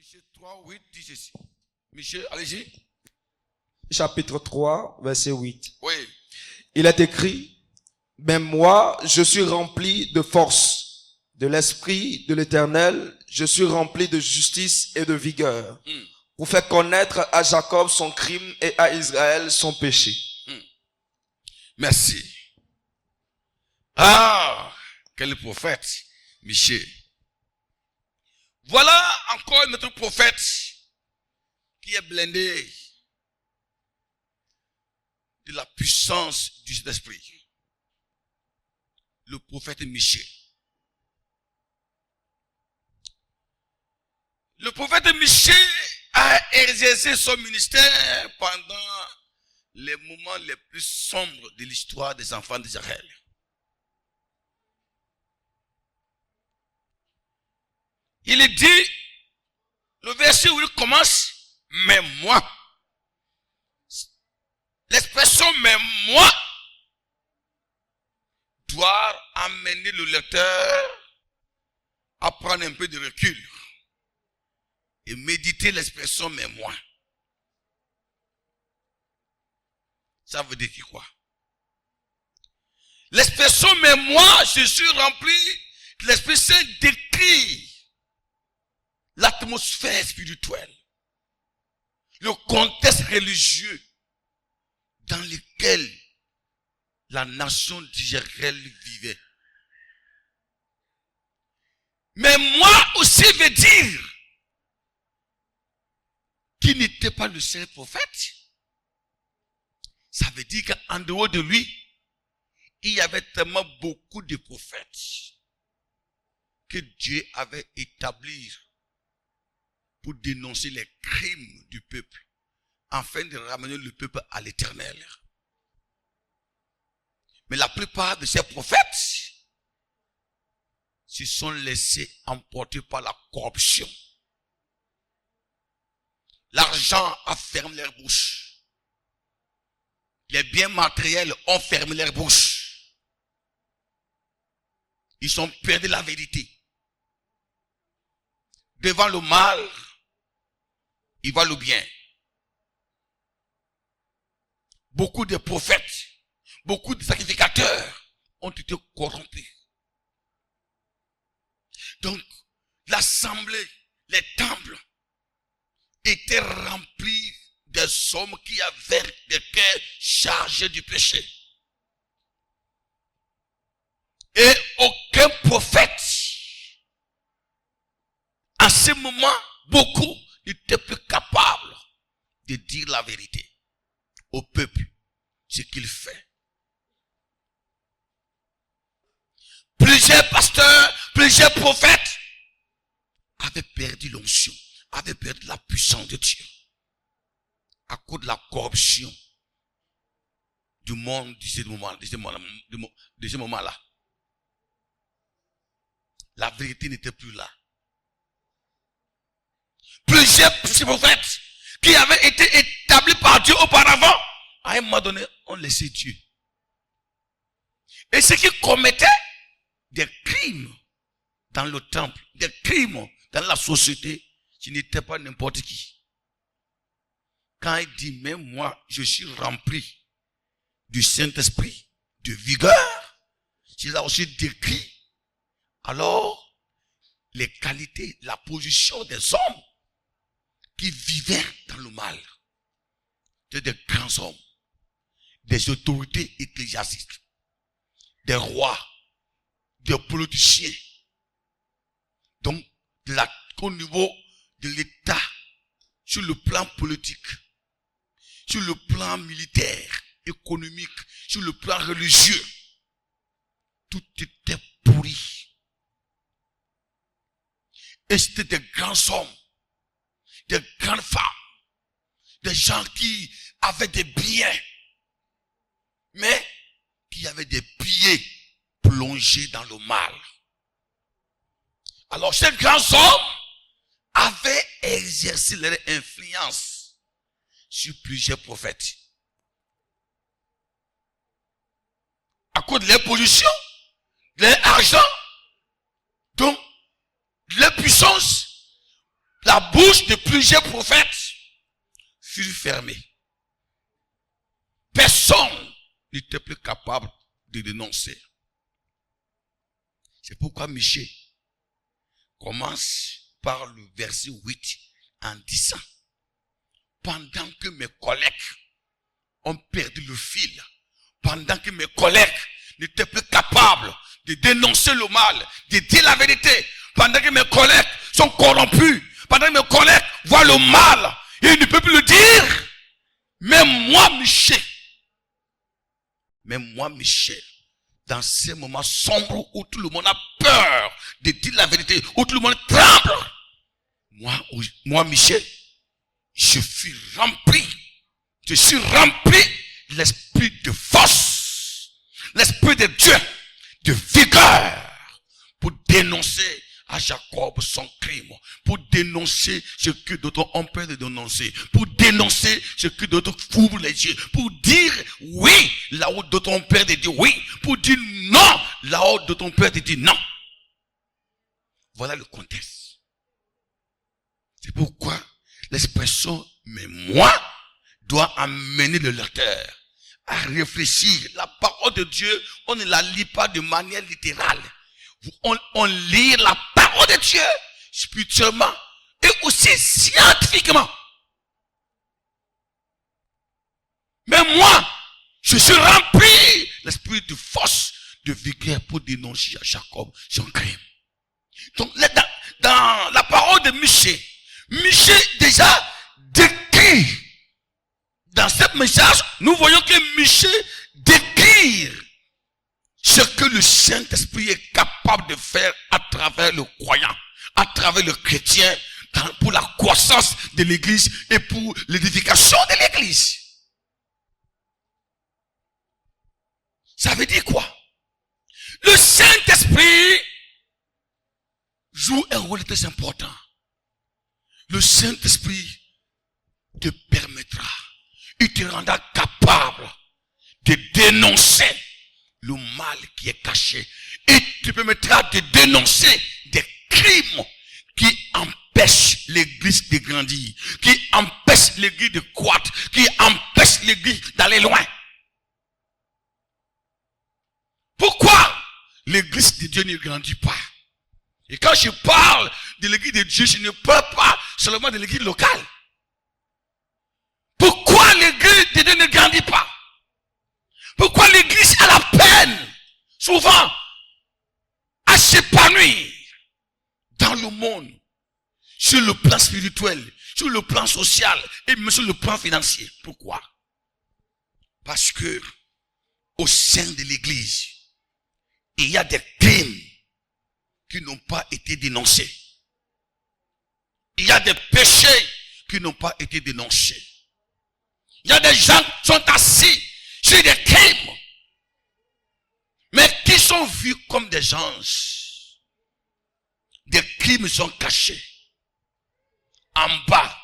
Michée 3, 8 dit ceci. Michée, allez-y. Chapitre 3, verset 8. Oui. Il est écrit, mais moi, je suis rempli de force, de l'esprit de l'Éternel, je suis rempli de justice et de vigueur, pour faire connaître à Jacob son crime et à Israël son péché. Merci. Ah, quel prophète, Michée. Voilà encore notre prophète qui est blindé de la puissance du Saint-Esprit. Le prophète Michée. Le prophète Michée a exercé son ministère pendant les moments les plus sombres de l'histoire des enfants d'Israël. Il est dit, le verset où il commence, mais moi. L'expression mais moi doit amener le lecteur à prendre un peu de recul et méditer l'expression mais moi. Ça veut dire quoi? L'expression mais moi, je suis rempli de l'Esprit Saint décrit l'atmosphère spirituelle, le contexte religieux dans lequel la nation d'Israël vivait. Mais moi aussi veut dire qu'il n'était pas le seul prophète. Ça veut dire qu'en dehors de lui, il y avait tellement beaucoup de prophètes que Dieu avait établi pour dénoncer les crimes du peuple, afin de ramener le peuple à l'Éternel. Mais la plupart de ces prophètes se sont laissés emporter par la corruption. L'argent a fermé leur bouche. Les biens matériels ont fermé leur bouche. Ils ont perdu la vérité. Devant le mal, il va le bien. Beaucoup de prophètes, beaucoup de sacrificateurs ont été corrompus. Donc, l'assemblée, les temples étaient remplis des hommes qui avaient des cœurs chargés du péché. Et aucun prophète, à ce moment, beaucoup n'étaient plus capables de dire la vérité au peuple, ce qu'il fait. Plusieurs pasteurs, plusieurs prophètes avaient perdu l'onction, avaient perdu la puissance de Dieu à cause de la corruption du monde de ce moment-là. La vérité n'était plus là. Plusieurs prophètes qui avaient été établis par Dieu auparavant, à un moment donné, ont laissé Dieu. Et ceux qui commettaient des crimes dans le temple, des crimes dans la société, ce n'était pas n'importe qui. Quand il dit, mais moi, je suis rempli du Saint-Esprit, de vigueur, il a aussi décrit, alors, les qualités, la position des hommes qui vivaient dans le mal. C'était des grands hommes, des autorités ecclésiastiques, des rois, des politiciens. Donc, au niveau de l'État, sur le plan politique, sur le plan militaire, économique, sur le plan religieux, tout était pourri. Et c'était des grands hommes, des grandes femmes, des gens qui avaient des biens, mais qui avaient des pieds plongés dans le mal. Alors ces grands hommes avaient exercé leur influence sur plusieurs prophètes. À cause de leur position, de leur argent, donc leur puissance, la bouche de plusieurs prophètes fut fermée. Personne n'était plus capable de dénoncer. C'est pourquoi Michée commence par le verset 8 en disant: pendant que mes collègues ont perdu le fil, pendant que mes collègues n'étaient plus capables de dénoncer le mal, de dire la vérité, pendant que mes collègues sont corrompus, pendant que mes collègues voient le mal et ils ne peuvent plus le dire, même moi, Michée, dans ces moments sombres où tout le monde a peur de dire la vérité, où tout le monde tremble, moi, Michée, je suis rempli de l'esprit de force, l'esprit de Dieu, de vigueur, pour dénoncer à Jacob son crime, pour dénoncer ce que d'autres ont peur de dénoncer, pour dénoncer ce que d'autres ouvrent les yeux, pour dire oui là où d'autres ont peur de dire oui, pour dire non là où d'autres ont peur de dire non. Voilà le contexte. C'est pourquoi l'expression « mais moi » doit amener le lecteur à réfléchir. La parole de Dieu, on ne la lit pas de manière littérale. On lit la parole de Dieu spirituellement et aussi scientifiquement. Mais moi, je suis rempli l'esprit de force, de vigueur pour dénoncer à Jacob son crime. Donc, dans la parole de Michée déjà décrit, dans ce message, nous voyons que Michée décrit ce que le Saint-Esprit est capable de faire à travers le croyant, à travers le chrétien, pour la croissance de l'église et pour l'édification de l'église. Ça veut dire quoi? Le Saint-Esprit joue un rôle très important. Le Saint-Esprit te permettra, il te rendra capable de dénoncer le mal qui est caché. Il te permettra de dénoncer des crimes qui empêchent l'église de grandir, qui empêchent l'église de croître, qui empêchent l'église d'aller loin. Pourquoi l'église de Dieu ne grandit pas? Et quand je parle de l'église de Dieu, je ne parle pas seulement de l'église locale. Pourquoi l'église de Dieu ne grandit pas? Pourquoi l'église a la peine, souvent, à s'épanouir dans le monde, sur le plan spirituel, sur le plan social et même sur le plan financier? Pourquoi? Parce que au sein de l'église, il y a des crimes qui n'ont pas été dénoncés. Il y a des péchés qui n'ont pas été dénoncés. Il y a des gens qui sont assis sur des crimes, mais qui sont vus comme des anges. Des crimes sont cachés. En bas,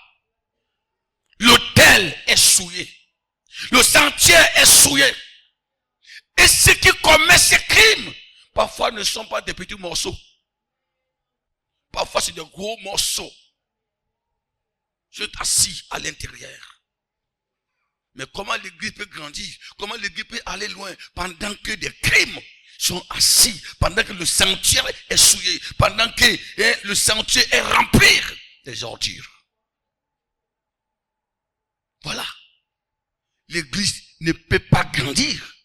l'autel est souillé. Le sentier est souillé. Et ceux qui commettent ces crimes, parfois ne sont pas des petits morceaux. Parfois c'est des gros morceaux. Je suis assis à l'intérieur. Mais comment l'église peut grandir? Comment l'église peut aller loin pendant que des crimes sont assis, pendant que le sentier est souillé, pendant que le sentier est rempli des ordures? Voilà. L'église ne peut pas grandir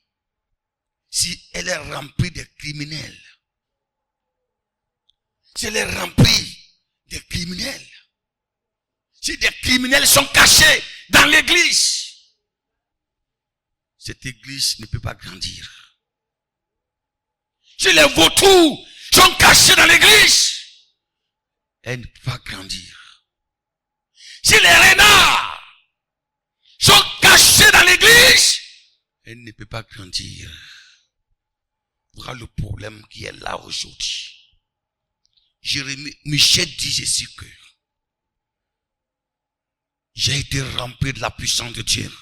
si elle est remplie de criminels. Si elle est remplie de criminels. Si des criminels sont cachés dans l'église, cette église ne peut pas grandir. Si les vautours sont cachés dans l'église, elle ne peut pas grandir. Si les renards sont cachés dans l'église, elle ne peut pas grandir. Voilà le problème qui est là aujourd'hui. Michée dit ceci que j'ai été rempli de la puissance de Dieu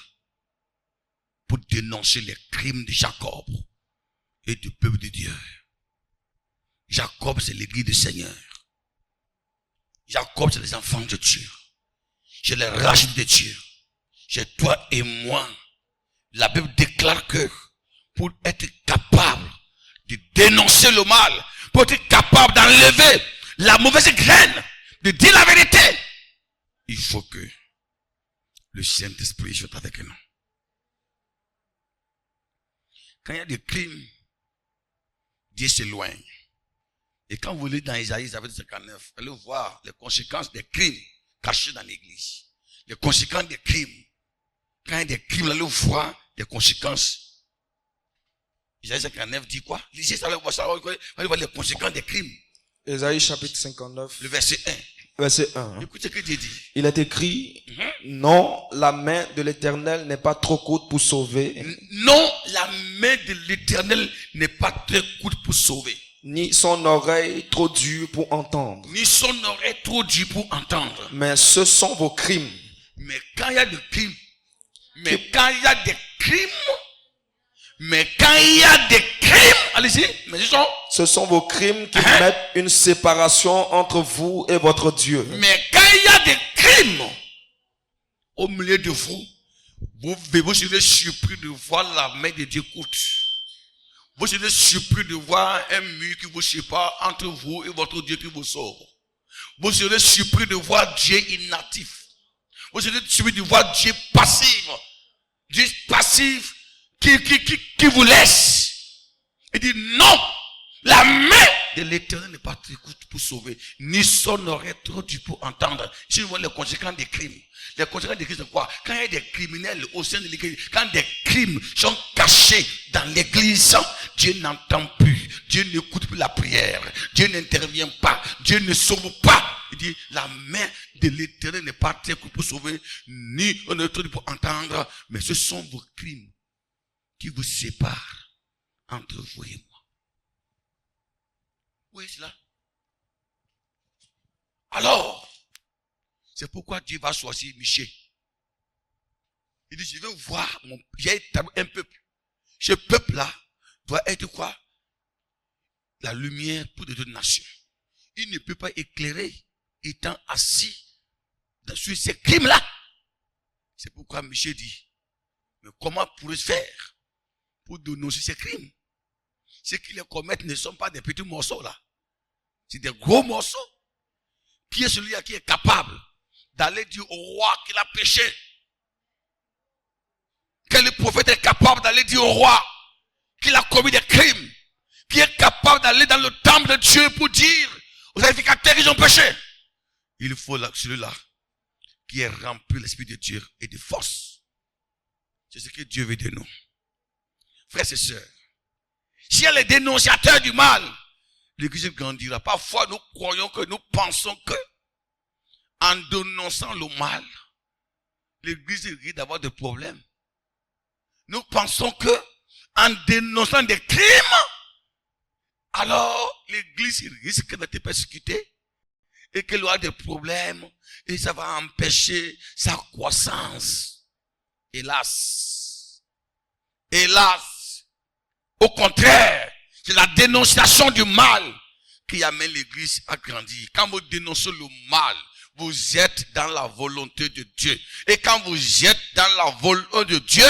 pour dénoncer les crimes de Jacob et du peuple de Dieu. Jacob, c'est l'église du Seigneur. Jacob, c'est les enfants de Dieu. Je les rachète de Dieu. C'est toi et moi. La Bible déclare que pour être capable de dénoncer le mal, pour être capable d'enlever la mauvaise graine, de dire la vérité, il faut que le Saint-Esprit soit avec nous. Quand il y a des crimes, Dieu s'éloigne. Et quand vous lisez dans Isaïe 59, allez voir les conséquences des crimes cachés dans l'église. Les conséquences des crimes. Quand il y a des crimes, allez voir les conséquences. Isaïe 59 dit quoi? Lisez ça, allez voir les conséquences des crimes. Isaïe chapitre 59. Le verset 1. Verset 1. Écoutez ce que Dieu dit. Il est écrit, non, la main de l'Éternel n'est pas trop courte pour sauver. Non, la main de l'Éternel n'est pas très courte pour sauver. Ni son oreille trop dure pour entendre. Ni son oreille trop dure pour entendre. Mais ce sont vos crimes. Mais quand il y a des crimes, allez-y, mais ce sont vos crimes qui mettent une séparation entre vous et votre Dieu. Mais quand il y a des crimes au milieu de vous, vous serez surpris de voir la main de Dieu courte. Vous serez surpris de voir un mur qui vous sépare entre vous et votre Dieu qui vous sauve. Vous serez surpris de voir Dieu inactif. Vous serez surpris de voir Dieu passif. Dieu passif qui vous laisse. Il dit non, la main de l'Éternel n'est pas très courte pour sauver, ni son oreille trop dure pour entendre. Si vous voyez les conséquences des crimes. Les conséquences des crimes, c'est quoi? Quand il y a des criminels au sein de l'église, quand des crimes sont cachés dans l'église, Dieu n'entend plus. Dieu n'écoute plus la prière. Dieu n'intervient pas. Dieu ne sauve pas. Il dit, la main de l'Éternel n'est pas très courte pour sauver, ni on est trop dur pour entendre, mais ce sont vos crimes qui vous séparent entre vous et moi. Où est cela? Alors, c'est pourquoi Dieu va choisir Michée. Il dit, je veux voir j'ai établi un peuple. Ce peuple-là doit être quoi? La lumière pour de deux nations. Il ne peut pas éclairer étant assis sur ces crimes-là. C'est pourquoi Michée dit, mais comment pourrais-je faire pour dénoncer ces crimes? Ceux qui les commettent ne sont pas des petits morceaux là. C'est des gros morceaux. Qui est celui qui est capable d'aller dire au roi qu'il a péché? Quel prophète est capable d'aller dire au roi qu'il a commis des crimes? Qui est capable d'aller dans le temple de Dieu pour dire aux sacrificateurs qu'ils ont péché? Il faut celui-là qui est rempli de l'Esprit de Dieu et de force. C'est ce que Dieu veut de nous. Frères et sœurs, si elle est dénonciateur du mal, l'église grandira. Parfois, nous croyons que nous pensons que, en dénonçant le mal, l'église risque d'avoir des problèmes. Nous pensons que, en dénonçant des crimes, alors l'église risque d'être persécutée et qu'elle aura des problèmes et ça va empêcher sa croissance. Hélas. Hélas. Au contraire, c'est la dénonciation du mal qui amène l'église à grandir. Quand vous dénoncez le mal, vous êtes dans la volonté de Dieu. Et quand vous êtes dans la volonté de Dieu,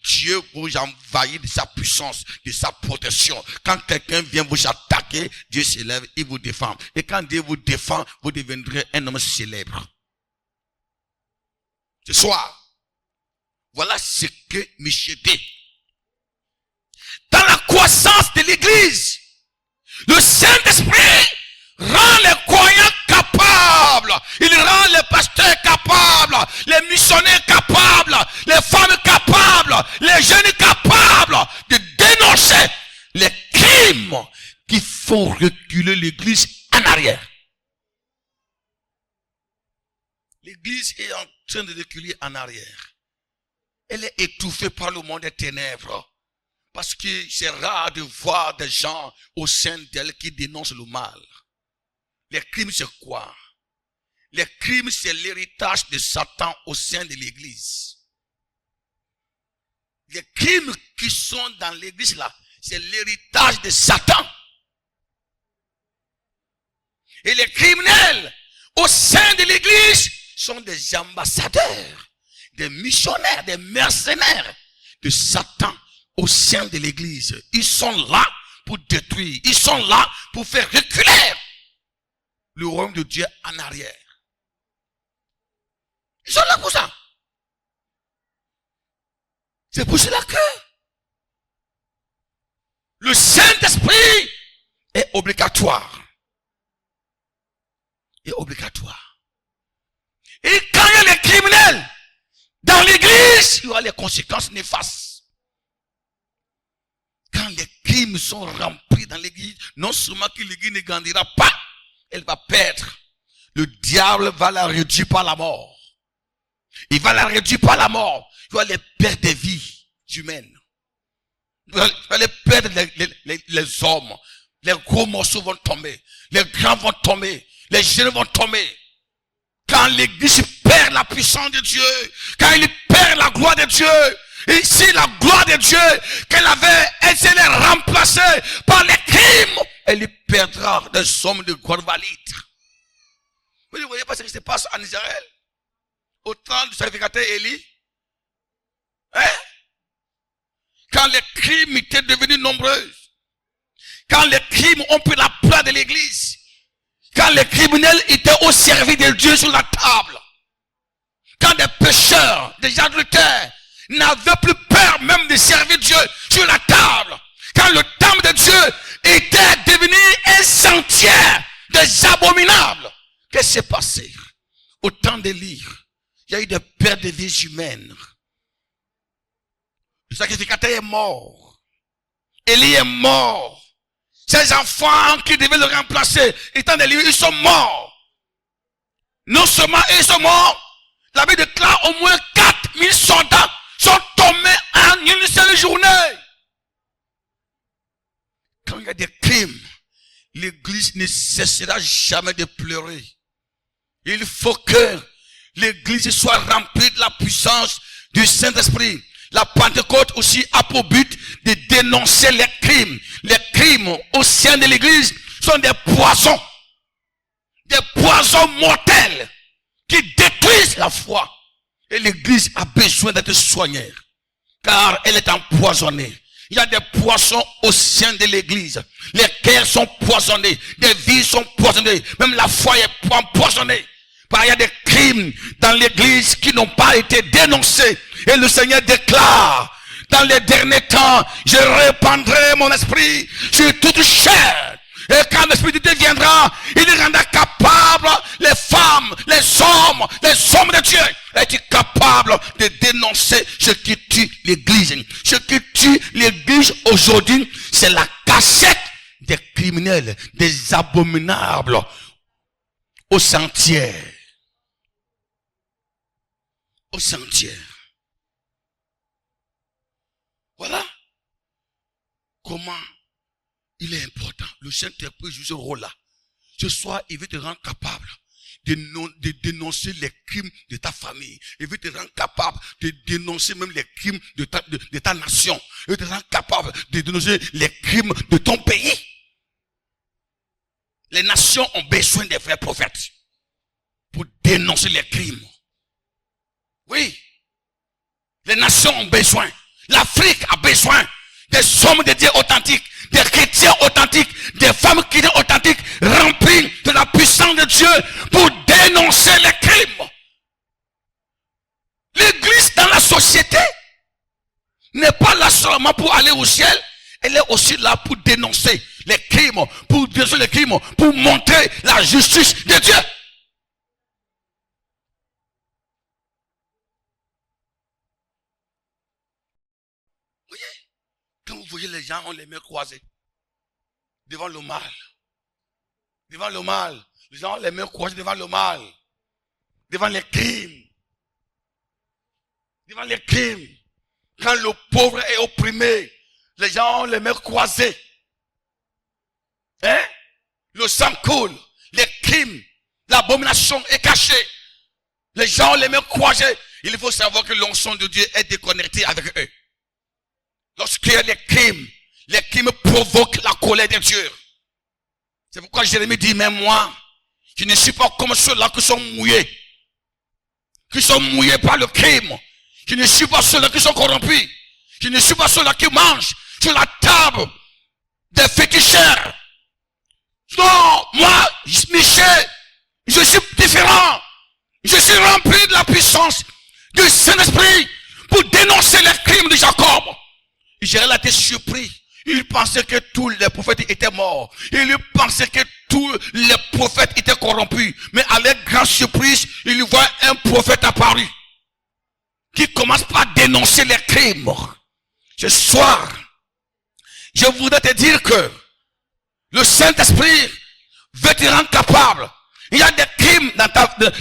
Dieu vous envahit de sa puissance, de sa protection. Quand quelqu'un vient vous attaquer, Dieu s'élève, il vous défend. Et quand Dieu vous défend, vous deviendrez un homme célèbre. Ce soir, voilà ce que Michée dit. Dans la croissance de l'église, le Saint-Esprit rend les croyants capables. Il rend les pasteurs capables, les missionnaires capables, les femmes capables, les jeunes capables de dénoncer les crimes qui font reculer l'église en arrière. L'église est en train de reculer en arrière. Elle est étouffée par le monde des ténèbres. Parce que c'est rare de voir des gens au sein d'elle qui dénoncent le mal. Les crimes, c'est quoi? Les crimes, c'est l'héritage de Satan au sein de l'église. Les crimes qui sont dans l'église là, c'est l'héritage de Satan. Et les criminels au sein de l'église sont des ambassadeurs, des missionnaires, des mercenaires de Satan au sein de l'église. Ils sont là pour détruire. Ils sont là pour faire reculer le royaume de Dieu en arrière. Ils sont là pour ça. C'est pour cela que le Saint-Esprit est obligatoire. Est obligatoire. Et quand il y a les criminels dans l'église, il y aura les conséquences néfastes. Quand les crimes sont remplis dans l'église, non seulement que l'église ne grandira pas, elle va perdre. Le diable va la réduire par la mort. Il va la réduire par la mort. Il va les perdre des vies humaines. Il va les perdre les hommes. Les gros morceaux vont tomber. Les grands vont tomber. Les jeunes vont tomber. Quand l'église perd la puissance de Dieu, quand il perd la gloire de Dieu, et si la gloire de Dieu qu'elle avait, elle s'est remplacée par les crimes, elle y perdra des hommes de gloire valides. Vous ne voyez pas ce qui se passe en Israël? Au temps du sacrificateur Élie, hein? Quand les crimes étaient devenus nombreux, quand les crimes ont pris la place de l'église, quand les criminels étaient au service de Dieu sur la table, quand des pécheurs, des adultères n'avaient plus peur même de servir Dieu sur la table, quand le temple de Dieu était devenu un sentier des abominables, qu'est-ce qui s'est passé? Au temps d'Élie, il y a eu des pertes de vies humaines. Le sacrificateur est mort. Élie est mort. Ses enfants qui devaient le remplacer, étant des livres, ils sont morts. Non seulement ils sont morts, la Bible déclare au moins 4000 soldats sont tombés en une seule journée. Quand il y a des crimes, l'église ne cessera jamais de pleurer. Il faut que l'église soit remplie de la puissance du Saint-Esprit. La Pentecôte aussi a pour but de dénoncer les crimes. Les crimes au sein de l'église sont des poisons mortels qui détruisent la foi. Et l'église a besoin d'être soignée, car elle est empoisonnée. Il y a des poissons au sein de l'église. Les cœurs sont poisonnés, des vies sont poisonnées, même la foi est empoisonnée. Il y a des crimes dans l'église qui n'ont pas été dénoncés. Et le Seigneur déclare, dans les derniers temps, je répandrai mon esprit sur toute chair. Et quand l'esprit de Dieu viendra, il rendra capable les femmes, les hommes de Dieu. Est-il capable de dénoncer ce qui tue l'église? Ce qui tue l'église aujourd'hui, c'est la cachette des criminels, des abominables au sentier. Au sentier. Voilà comment il est important. Le Saint-Esprit joue ce rôle-là. Ce soir, il veut te rendre capable de dénoncer les crimes de ta famille. Il veut te rendre capable de dénoncer même les crimes de ta nation. Il veut te rendre capable de dénoncer les crimes de ton pays. Les nations ont besoin des vrais prophètes pour dénoncer les crimes. Oui. Les nations ont besoin. L'Afrique a besoin des hommes de Dieu authentiques, des chrétiens authentiques, des femmes chrétiennes authentiques, remplies de la puissance de Dieu pour dénoncer les crimes. L'église dans la société n'est pas là seulement pour aller au ciel, elle est aussi là pour dénoncer les crimes, pour montrer la justice de Dieu. Quand vous voyez les gens ont les mains croisées devant le mal. Devant le mal. Les gens ont les mains croisées devant le mal. Devant les crimes. Devant les crimes. Quand le pauvre est opprimé, les gens ont les mains croisées. Hein? Le sang coule. Les crimes. L'abomination est cachée. Les gens ont les mains croisées. Il faut savoir que l'onction de Dieu est déconnectée avec eux. Lorsqu'il y a les crimes provoquent la colère de Dieu. C'est pourquoi Jérémie dit, mais moi, Je ne suis pas comme ceux-là qui sont mouillés. Qui sont mouillés par le crime. Je ne suis pas ceux-là qui sont corrompus. Je ne suis pas ceux-là qui mangent sur la table des féticheurs. Non, moi, Michel, je suis différent. Je suis rempli de la puissance du Saint-Esprit pour dénoncer les crimes de Jacob. Israël a été surpris. Il pensait que tous les prophètes étaient morts. Il pensait que tous les prophètes étaient corrompus. Mais à leur grande surprise, il voit un prophète apparu qui commence par dénoncer les crimes. Ce soir, je voudrais te dire que le Saint-Esprit veut te rendre capable. Il y a des crimes dans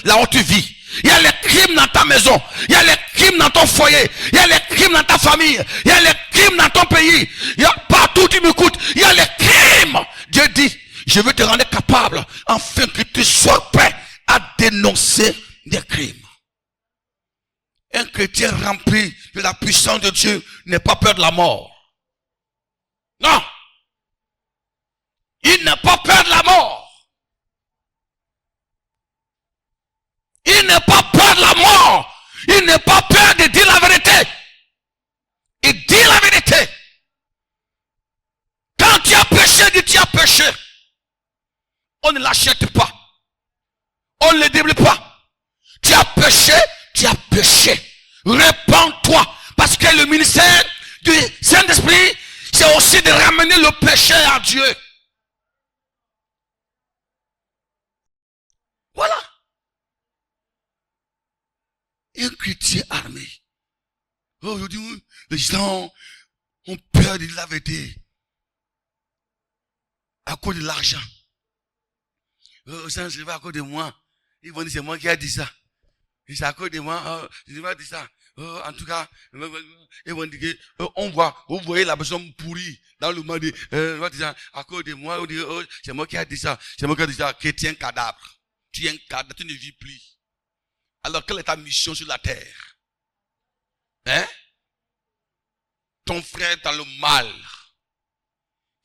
là où tu vis. Il y a les crimes dans ta maison. Il y a les crimes dans ton foyer. Il y a les crimes dans ta famille. Il y a les crimes dans ton pays. Il y a partout où tu m'écoutes. Il y a les crimes. Dieu dit, je veux te rendre capable afin que tu sois prêt à dénoncer des crimes. Un chrétien rempli de la puissance de Dieu n'a pas peur de la mort. Non. Il n'a pas peur de la mort. Il n'a pas peur de la mort. Il n'a pas peur de dire la vérité. Il dit la vérité. Quand tu as péché, dis tu as péché. On ne l'achète pas. On ne le déblie pas. Tu as péché, tu as péché. Répands-toi. Parce que le ministère du Saint-Esprit, c'est aussi de ramener le péché à Dieu. Voilà. Un chrétien armé. Aujourd'hui, les gens ont peur de la vérité à cause de l'argent. Ça, c'est pas à cause de moi. Ils vont dire, c'est moi qui ai dit ça. Et c'est à cause de moi. Je n'ai pas dit ça. En tout cas, ils vont dire que, vous voyez la personne pourrie dans le monde. À cause de moi, c'est moi qui ai dit ça. C'est moi qui ai dit ça. Chrétien cadavre. Tu es un cadavre, tu ne vis plus. Alors, quelle est ta mission sur la terre? Hein? Ton frère est dans le mal.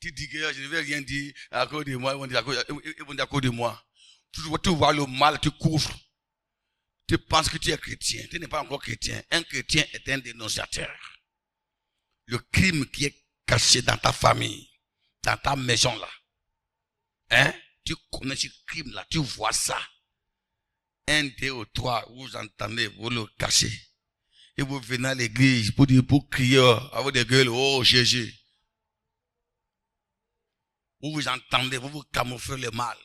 Tu dis que je ne vais rien dire à cause de moi. Ils vont dire à cause de moi. Tu vois le mal, tu couvres. Tu penses que tu es chrétien. Tu n'es pas encore chrétien. Un chrétien est un dénonciateur. Le crime qui est caché dans ta famille, dans ta maison là. Hein? Tu connais ce crime là, tu vois ça. 1, 2 ou 3, vous entendez, vous le cachez. Et vous venez à l'église pour crier à votre gueule, oh Jésus. Vous entendez, vous camouflez le mal.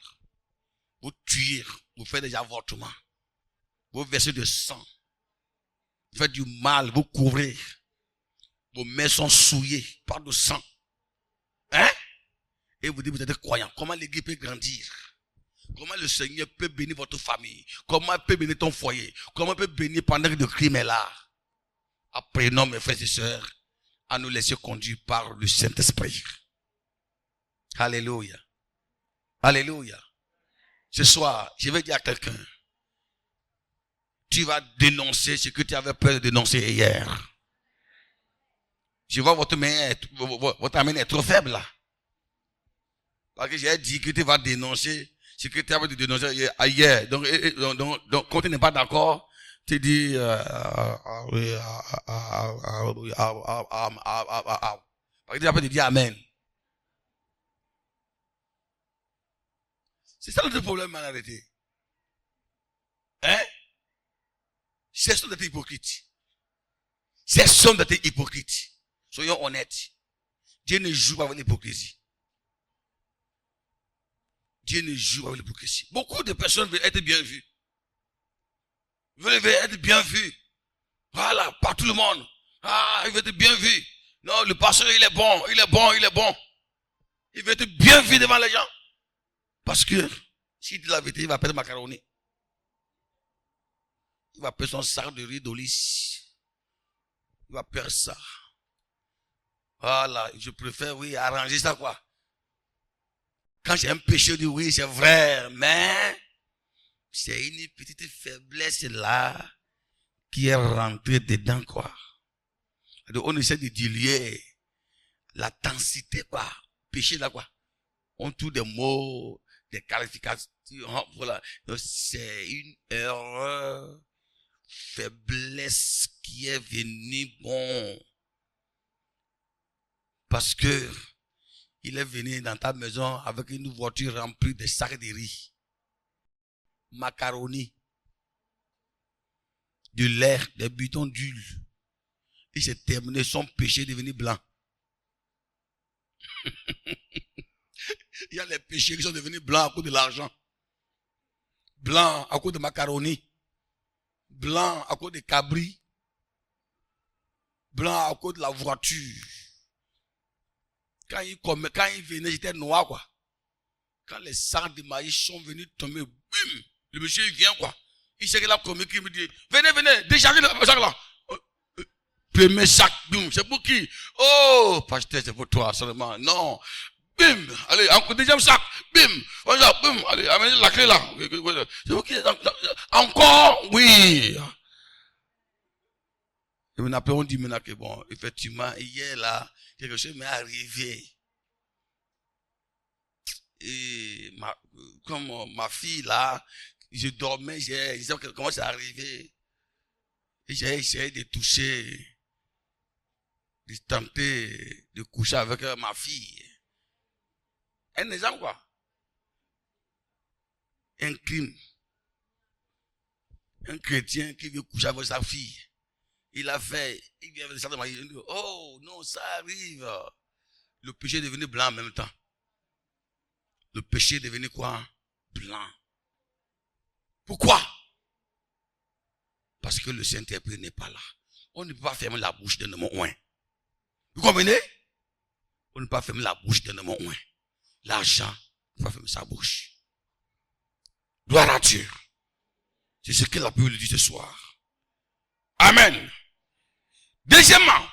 Vous tuez, vous faites des avortements. Vous versez du sang. Vous faites du mal, vous couvrez. Vos mains sont souillées par du sang. Hein? Et vous dites, vous êtes croyant. Comment l'église peut grandir? Comment le Seigneur peut bénir votre famille? Comment il peut bénir ton foyer? Comment il peut bénir pendant que le crime est là? Apprenons, mes frères et sœurs, à nous laisser conduire par le Saint-Esprit. Alléluia. Alléluia. Ce soir, je vais dire à quelqu'un, tu vas dénoncer ce que tu avais peur de dénoncer hier. Je vois votre main est trop faible là. Parce que j'ai dit que tu vas dénoncer ce que tu avais de dénoncer hier. Donc, quand tu n'es pas d'accord, tu dis, parce que tu vas te dire Amen. C'est ça notre problème en réalité. Hein? Cessons d'être hypocrites. Cessons d'être hypocrites. Soyons honnêtes. Dieu ne joue pas avec l'hypocrisie. Dieu ne joue pas avec l'hypocrisie. Beaucoup de personnes veulent être bien vues. Veulent être bien vues. Voilà, par tout le monde. Ah, il veut être bien vu. Non, le pasteur, il est bon, il est bon, il est bon. Il veut être bien vu devant les gens. Parce que, s'il dit la vérité, il va perdre macaroni. Il va perdre son sac de riz d'olive. Il va perdre ça. Voilà, je préfère, oui, arranger ça, quoi. Quand j'ai un péché, je dis, oui, c'est vrai, mais c'est une petite faiblesse là qui est rentrée dedans, quoi. Donc, on essaie de diluer la densité, quoi. Péché, là, quoi. On trouve des mots des qualifications. Voilà. Donc, c'est une erreur, faiblesse qui est venue, bon, parce que il est venu dans ta maison avec une voiture remplie de sacs de riz, macaroni, du lait, des bidons d'huile. Il s'est terminé, son péché est devenu blanc. Il y a les péchés qui sont devenus blancs à cause de l'argent, blancs à cause de macaroni, blancs à cause de cabri, blancs à cause de la voiture. Quand il venait, j'étais noir, quoi. Quand les sacs de maïs sont venus tomber, bim, le monsieur il vient, quoi. Il sait qu'il a commis, qui me dit, venez, déchargez le sac là. Premier sac, bim, c'est pour qui? Oh, pasteur, c'est pour toi seulement. Non. Bim, allez, encore deuxième sac, bim, bim, allez, amenez la clé là. C'est pour qui? Encore, oui. Et on appelle, on dit maintenant que bon, effectivement, hier là, quelque chose m'est arrivé. Et comme ma fille là, je dormais, j'ai dit comment c'est arrivé. Et j'ai essayé de toucher, de tenter de coucher avec ma fille. Un exemple quoi? Un crime. Un chrétien qui veut coucher avec sa fille. Il a fait, il vient avec le sang de Marie, il dit, oh non, ça arrive. Le péché est devenu blanc en même temps. Le péché est devenu quoi? Blanc. Pourquoi? Parce que le Saint-Esprit n'est pas là. On ne peut pas fermer la bouche d'un homme oint. Vous comprenez? On ne peut pas fermer la bouche d'un homme oint. L'argent, il faut fermer sa bouche. Gloire à Dieu. C'est ce que la Bible dit ce soir. Amen. Deuxièmement,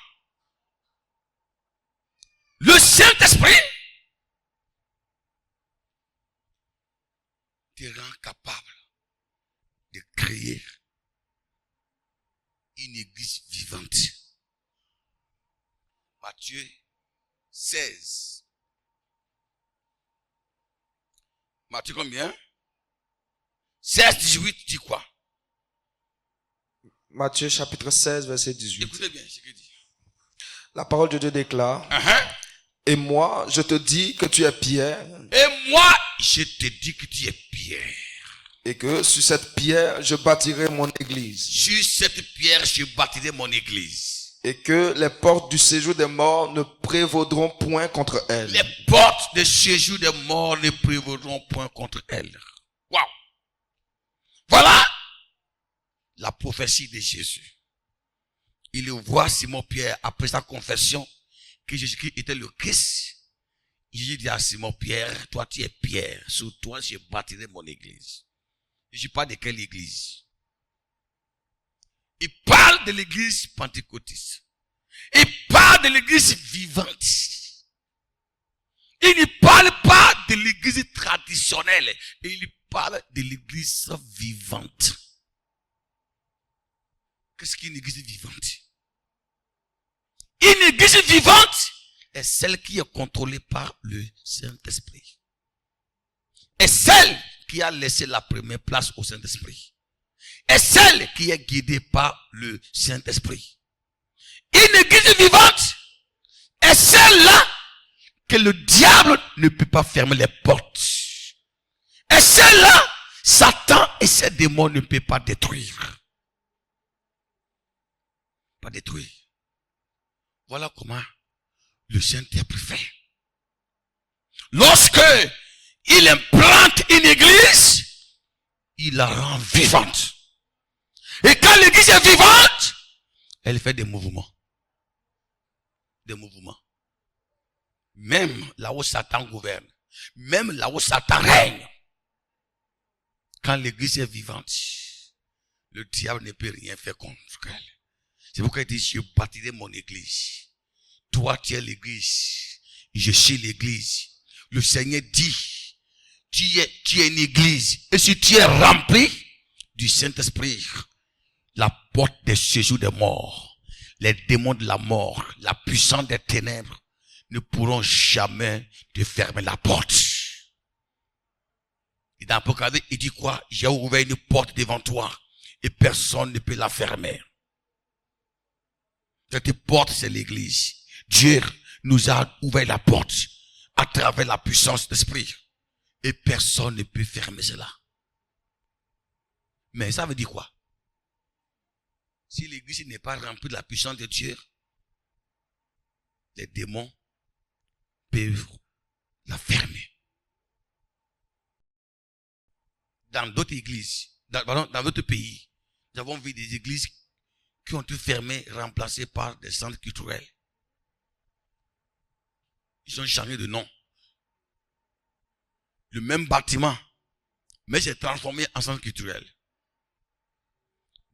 le Saint-Esprit te rend capable de créer une église vivante. Matthieu 16. Matthieu combien? 16, 18 dit quoi? Matthieu chapitre 16, verset 18. Écoutez bien ce qu'il dit. La parole de Dieu déclare, et moi, je te dis que tu es Pierre, Et moi, je te dis que tu es Pierre. et que sur cette pierre, je bâtirai mon église, Sur cette pierre, je bâtirai mon église. et que les portes du séjour des morts ne prévaudront point contre elle. Les portes de séjour des morts ne prévaudront point contre elle. Waouh! Voilà la prophétie de Jésus. Il voit Simon-Pierre après sa confession que Jésus-Christ était le Christ. Il dit à Simon-Pierre, toi tu es Pierre, sur toi je bâtirai mon église. Je ne sais pas de quelle église. Il parle de l'église pentecôtiste. Il parle de l'église vivante. Il ne parle pas de l'église traditionnelle. Il parle de l'église vivante. Qu'est-ce qu'une église vivante? Une église vivante est celle qui est contrôlée par le Saint-Esprit. Est celle qui a laissé la première place au Saint-Esprit. Est celle qui est guidée par le Saint-Esprit. Une église vivante est celle-là que le diable ne peut pas fermer les portes. Est celle-là, Satan et ses démons ne peuvent pas détruire. Pas détruire. Voilà comment le Saint-Esprit fait. Lorsque il implante une église, il la rend vivante. Et quand l'église est vivante, elle fait des mouvements. Des mouvements. Même là où Satan gouverne, même là où Satan règne, quand l'église est vivante, le diable ne peut rien faire contre elle. C'est pourquoi il dit, je bâtirai mon église. Toi, tu es l'église. Je suis l'église. Le Seigneur dit, tu es une église. Et si tu es rempli du Saint-Esprit, la porte des séjours des morts, les démons de la mort, la puissance des ténèbres ne pourront jamais te fermer la porte. Et dans l'Apocalypse, il dit quoi? J'ai ouvert une porte devant toi et personne ne peut la fermer. Cette porte, c'est l'église. Dieu nous a ouvert la porte à travers la puissance d'esprit. Et personne ne peut fermer cela. Mais ça veut dire quoi? Si l'église n'est pas remplie de la puissance de Dieu, les démons peuvent la fermer. Dans d'autres églises, dans d'autres pays, nous avons vu des églises qui ont été fermées, remplacées par des centres culturels. Ils ont changé de nom. Le même bâtiment, mais c'est transformé en centre culturel.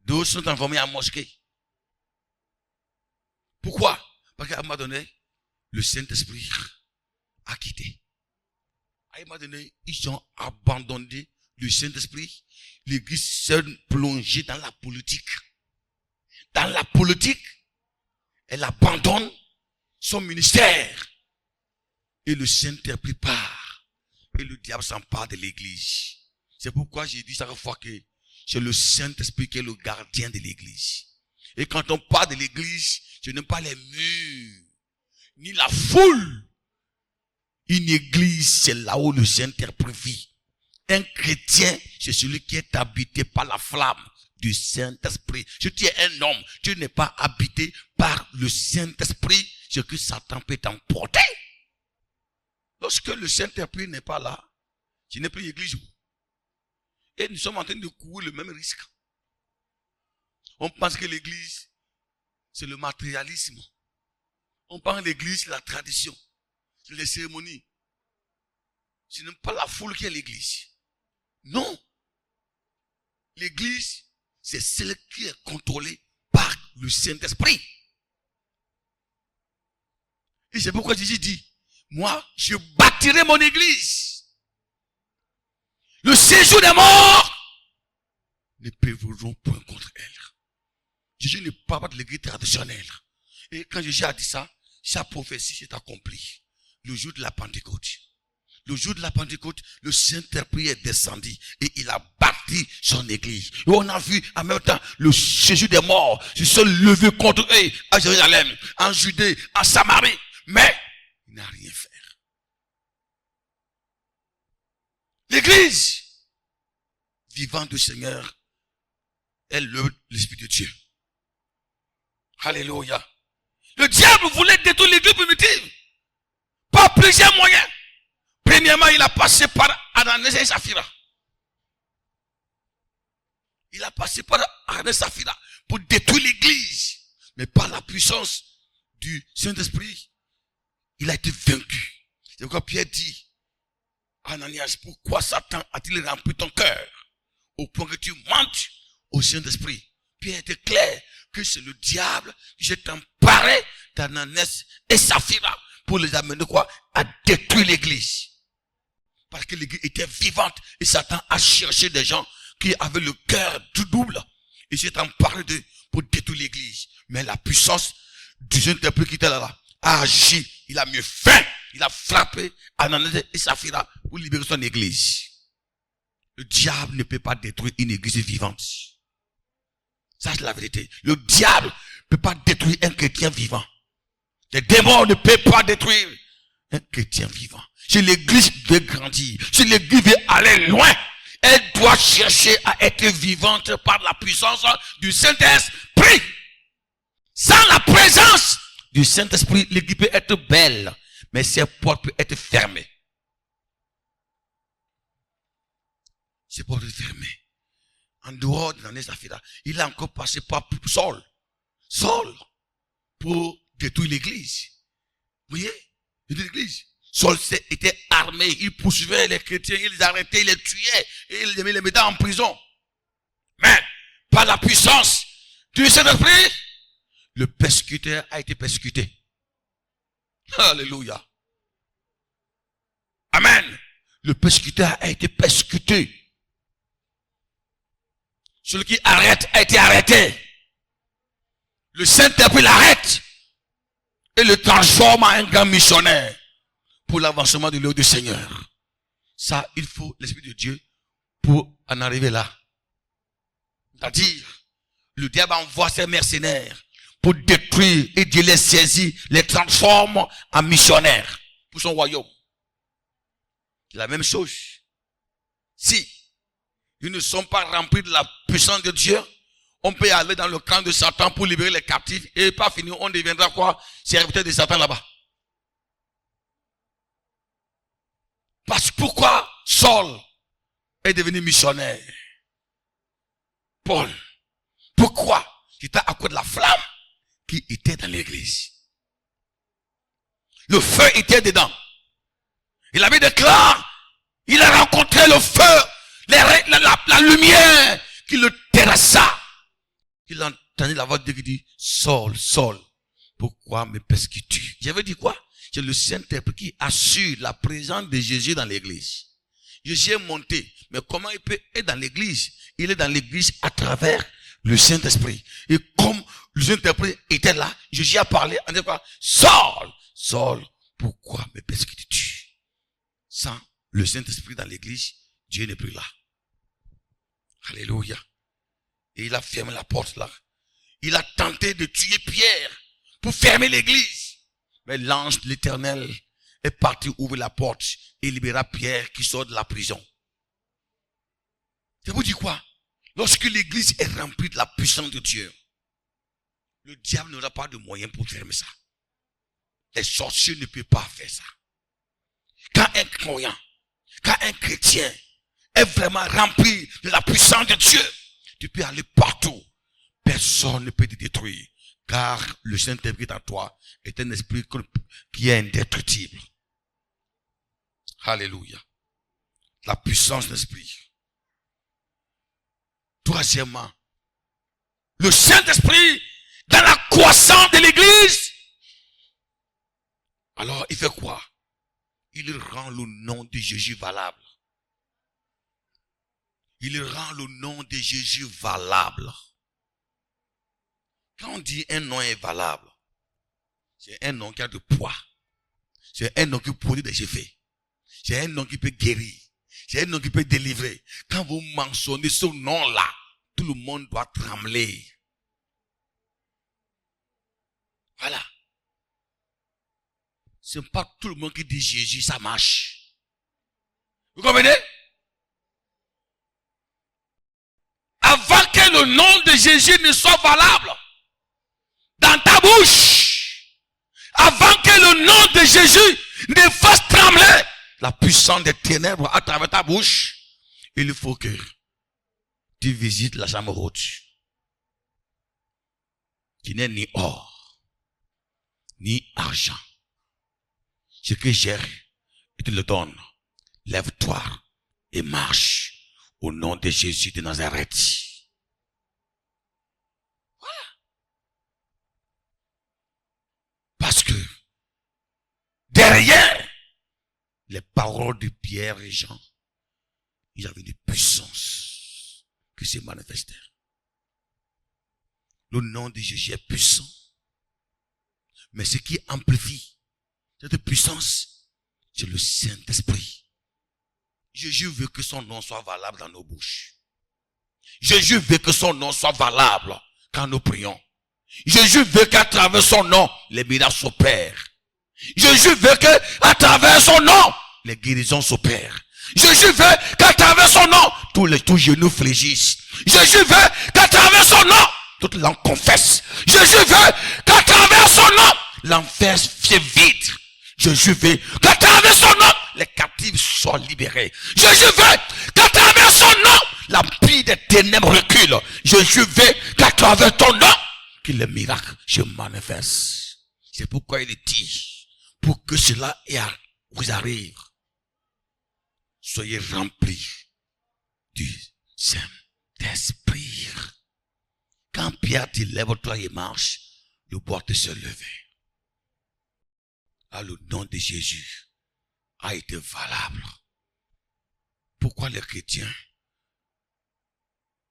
D'autres sont transformés en mosquée. Pourquoi? Parce qu'à un moment donné, le Saint-Esprit a quitté. À un moment donné, ils ont abandonné le Saint-Esprit. L'église s'est plongée dans la politique. Dans la politique, elle abandonne son ministère. Et le Saint-Esprit part. Et le diable s'empare de l'église. C'est pourquoi j'ai dit chaque fois que c'est le Saint-Esprit qui est le gardien de l'église. Et quand on parle de l'église, je n'aime pas les murs, ni la foule. Une église, c'est là où le Saint-Esprit vit. Un chrétien, c'est celui qui est habité par la flamme du Saint-Esprit. Si tu es un homme, tu n'es pas habité par le Saint-Esprit, ce que Satan peut t'emporter. Lorsque le Saint-Esprit n'est pas là, tu n'es plus l'église. Et nous sommes en train de courir le même risque. On pense que l'église, c'est le matérialisme. On pense que l'église, c'est la tradition. C'est les cérémonies. Ce n'est pas la foule qui est l'église. Non. L'église, c'est celle qui est contrôlée par le Saint-Esprit. Et c'est pourquoi Jésus dit, moi, je bâtirai mon église. Le séjour des morts ne prévaudront point contre elle. Jésus ne parle pas de l'église traditionnelle. Et quand Jésus a dit ça, sa prophétie s'est accomplie. Le jour de la Pentecôte. Le jour de la Pentecôte, le Saint-Esprit est descendu et il a bâti son église. Et on a vu en même temps le séjour des morts se sont levés contre eux à Jérusalem, en Judée, en Samarie. Mais il n'a rien fait. L'église vivante du Seigneur est l'Esprit de Dieu. Alléluia. Le diable voulait détruire l'église primitive par plusieurs moyens. Premièrement, il a passé par Ananias et Saphira. Il a passé par Ananias et Saphira pour détruire l'église. Mais par la puissance du Saint-Esprit, il a été vaincu. C'est pourquoi Pierre dit, Ananias, pourquoi Satan a-t-il rempli ton cœur au point que tu mentes au Saint-Esprit? Pierre était clair que c'est le diable qui s'est emparé d'Ananias et Saphira pour les amener quoi? À détruire l'église. Parce que l'église était vivante et Satan a cherché des gens qui avaient le cœur tout double. Et s'est emparé d'eux pour détruire l'église. Mais la puissance du Saint-Esprit qui était là a agi. Il a mis fin. Il a frappé Ananias et Saphira pour libérer son église. Le diable ne peut pas détruire une église vivante. Ça, c'est la vérité. Le diable ne peut pas détruire un chrétien vivant. Les démons ne peuvent pas détruire un chrétien vivant. Si l'église veut grandir, si l'église veut aller loin, elle doit chercher à être vivante par la puissance du Saint-Esprit. Sans la présence du Saint-Esprit, l'église peut être belle, mais ses portes peuvent être fermées. Ses portes peuvent être fermées. En dehors de l'année Saphira, il a encore passé par Saul. Saul, pour détruire l'église. Vous voyez? L'église. Saul était armé, il poursuivait les chrétiens, il les arrêtait, il les tuait, et il les mettait en prison. Mais, par la puissance du Saint-Esprit, le persécuteur a été persécuté. Alléluia. Amen. Le persécuteur a été persécuté. Celui qui arrête a été arrêté. Le Saint-Esprit l'arrête et le transforme en un grand missionnaire pour l'avancement de l'œuvre du Seigneur. Ça, il faut l'Esprit de Dieu pour en arriver là. C'est-à-dire, le diable envoie ses mercenaires pour détruire et Dieu les saisit, les transforme en missionnaires pour son royaume. La même chose. Si ils ne sont pas remplis de la puissance de Dieu, on peut aller dans le camp de Satan pour libérer les captifs et pas finir, on deviendra quoi? Serviteur de Satan là-bas. Parce que pourquoi Saul est devenu missionnaire? Paul. Pourquoi? C'était à cause de la flamme qui était dans l'église. Le feu était dedans. Il avait déclaré, il a rencontré le feu, la lumière qui le terrassa. Il a entendu la voix de Dieu qui dit, Saul, Saul, pourquoi me persécutes-tu? J'avais dit quoi? C'est le Saint-Esprit qui assure la présence de Jésus dans l'église. Jésus est monté, mais comment il peut être dans l'église? Il est dans l'église à travers le Saint-Esprit. Et comme le Saint-Esprit était là, Jésus a parlé, en disant quoi? Saul, Saul, pourquoi me persécutes-tu? Sans le Saint-Esprit dans l'église, Dieu n'est plus là. Alléluia. Et il a fermé la porte là. Il a tenté de tuer Pierre pour fermer l'église. Mais l'ange de l'Éternel est parti ouvrir la porte et libéra Pierre qui sort de la prison. Je vous dis quoi? Lorsque l'église est remplie de la puissance de Dieu, le diable n'aura pas de moyen pour fermer ça. Les sorciers ne peuvent pas faire ça. Quand un croyant, quand un chrétien est vraiment rempli de la puissance de Dieu, tu peux aller partout. Personne ne peut te détruire. Car le Saint-Esprit en toi est un esprit qui est indestructible. Alléluia. La puissance de l'esprit. Troisièmement, le Saint-Esprit dans la croissance de l'église. Alors, il fait quoi? Il rend le nom de Jésus valable. Il rend le nom de Jésus valable. Quand on dit un nom est valable, c'est un nom qui a de poids. C'est un nom qui produit des effets. C'est un nom qui peut guérir. C'est un nom qui peut délivrer. Quand vous mentionnez ce nom-là, tout le monde doit trembler. Voilà. C'est pas tout le monde qui dit Jésus, ça marche. Vous comprenez? Avant que le nom de Jésus ne soit valable dans ta bouche, avant que le nom de Jésus ne fasse trembler la puissance des ténèbres à travers ta bouche, il faut que tu visites la chambre haute, qui n'est ni or, ni argent. Ce que j'ai, je te le donne. Lève-toi et marche au nom de Jésus de Nazareth. Voilà. Parce que derrière les paroles de Pierre et Jean, il y avait une puissance qui se manifestait. Le nom de Jésus est puissant. Mais ce qui amplifie cette puissance, c'est le Saint-Esprit. Jésus veut que son nom soit valable dans nos bouches. Jésus veut que son nom soit valable quand nous prions. Jésus veut qu'à travers son nom, les miracles s'opèrent. Jésus veut qu'à travers son nom, les guérisons s'opèrent. Jésus veut qu'à travers son nom, tous genoux fléchissent. Jésus veut qu'à travers son nom, toute langue confesse. Jésus veut qu'à travers son nom, l'enfer se vide. Jésus veut qu'à travers son nom, les captifs soient libérés. Jésus veut qu'à travers son nom, l'empire des ténèbres recule. Jésus veut qu'à travers ton nom, que les miracles se manifestent. C'est pourquoi il dit, pour que cela vous arrive, soyez remplis du Saint-Esprit. Quand Pierre dit, lève-toi et marche, le bois se lever. Le nom de Jésus a été valable. Pourquoi les chrétiens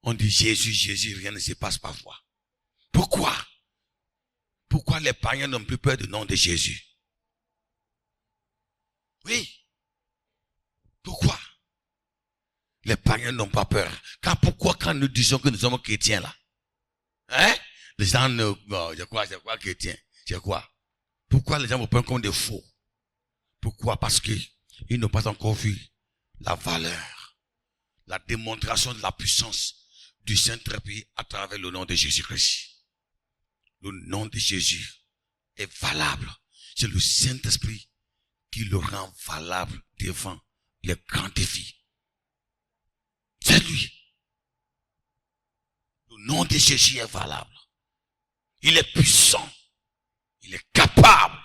on dit Jésus, Jésus, rien ne se passe parfois? Pourquoi? Pourquoi les païens n'ont plus peur du nom de Jésus? Oui. Pourquoi? Les païens n'ont pas peur. Car pourquoi quand nous disons que nous sommes chrétiens là? Hein? Les gens ne, bon, c'est quoi chrétien? C'est quoi? Pourquoi les gens vous prennent comme des faux? Pourquoi? Parce que ils n'ont pas encore vu la valeur, la démonstration de la puissance du Saint-Esprit à travers le nom de Jésus-Christ. Le nom de Jésus est valable. C'est le Saint-Esprit qui le rend valable devant les grands défis. C'est lui. Le nom de Jésus est valable. Il est puissant. Il est capable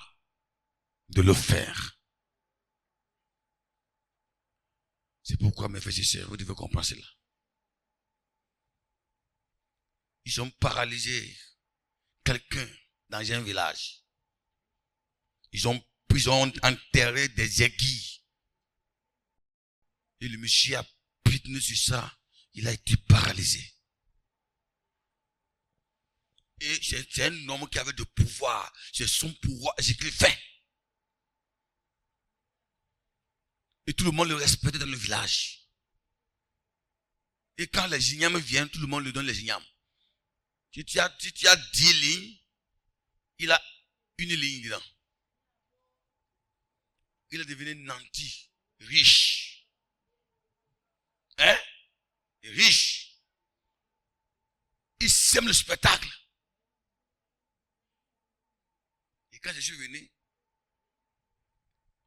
de le faire. C'est pourquoi, mes frères et sœurs, vous devez comprendre cela. Ils ont paralysé quelqu'un dans un village. Ils ont enterré des aiguilles. Et le monsieur a pitenu sur ça. Il a été paralysé. Et c'est un homme qui avait de pouvoir. C'est son pouvoir. C'est ce qu'il fait. Et tout le monde le respectait dans le village. Et quand les ignames viennent, tout le monde lui donne les ignames. Si tu as 10 lignes, il a une ligne dedans. Il est devenu nanti, riche. Hein? Riche. Il sème le spectacle. Et quand je suis venu,